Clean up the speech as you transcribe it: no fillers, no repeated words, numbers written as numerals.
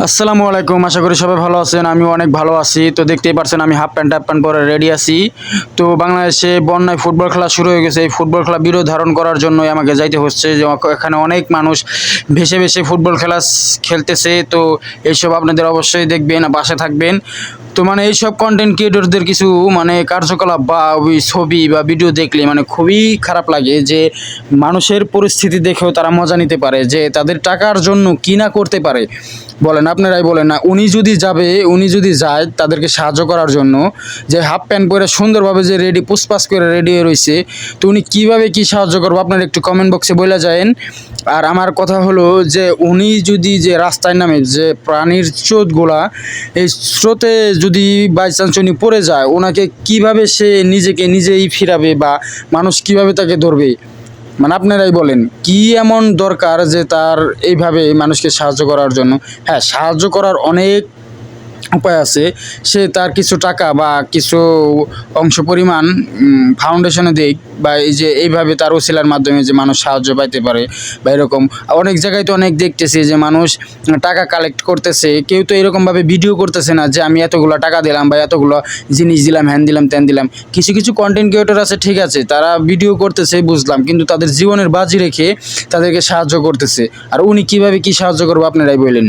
আসসালামু আলাইকুম, আশা করি সবাই ভালো আছেন। আমিও অনেক ভালো আছি। তো দেখতেই পারছেন আমি হাফ প্যান্ট পরে রেডি আছি। তো বাংলাদেশে বন্যায় ফুটবল খেলা শুরু হয়ে গেছে। এই ফুটবল খেলা বিরোধ ধারণ করার জন্যই আমাকে যাইতে হচ্ছে, যে এখানে অনেক মানুষ ভেসে ভেসে ফুটবল খেলা খেলতেছে। তো এইসব আপনাদের অবশ্যই দেখবেন, পাশে থাকবেন। তো মানে এইসব কন্টেন্ট ক্রিয়েটরদের কিছু মানে কার্যকলাপ বা ওই ছবি বা ভিডিও দেখলে মানে খুবই খারাপ লাগে, যে মানুষের পরিস্থিতি দেখেও তারা মজা নিতে পারে, যে তাদের টাকার জন্য কি না করতে পারে। বলেন, আপনারাই বলেন না। উনি যদি যায় তাদেরকে সাহায্য করার জন্য, যে হাফ প্যান্ট পরে সুন্দরভাবে যে রেডি পুসপাস করে রেডি হয়ে রয়েছে, তো উনি কীভাবে কী সাহায্য করবো আপনারা একটু কমেন্ট বক্সে বলে যায়েন। আর আমার কথা হলো যে উনি যদি যে রাস্তায় নামে যে প্রাণীর স্রোতগুলা, এই স্রোতে যদি বাই চান্স উনি পড়ে যায়, ওনাকে কিভাবে সে নিজেকে নিজেই ফিরাবে বা মানুষ কিভাবে তাকে ধরবে? মানে আপনারাই বলেন, কি এমন দরকার যে তার এইভাবে মানুষকে সাহায্য করার জন্য? হ্যাঁ, সাহায্য করার অনেক উপায় আছে। সে তার কিছু টাকা বা কিছু অংশ পরিমাণ ফাউন্ডেশনে দেক, বা এই যে এইভাবে তার ওসিলার মাধ্যমে যে মানুষ সাহায্য পাইতে পারে, বা এরকম অনেক জায়গায় তো অনেক দেখতেছি যে মানুষ টাকা কালেক্ট করতেছে। কেউ তো এরকমভাবে ভিডিও করতেছে না যে আমি এতগুলো টাকা দিলাম বা এতগুলো জিনিস দিলাম, হ্যান দিলাম, ত্যান দিলাম। কিছু কিছু কন্টেন্ট ক্রিয়েটর আছে, ঠিক আছে, তারা ভিডিও করতেছে বুঝলাম, কিন্তু তাদের জীবনের বাজি রেখে তাদেরকে সাহায্য করতেছে। আর উনি কিভাবে কি সাহায্য করবো আপনারাই বলেন।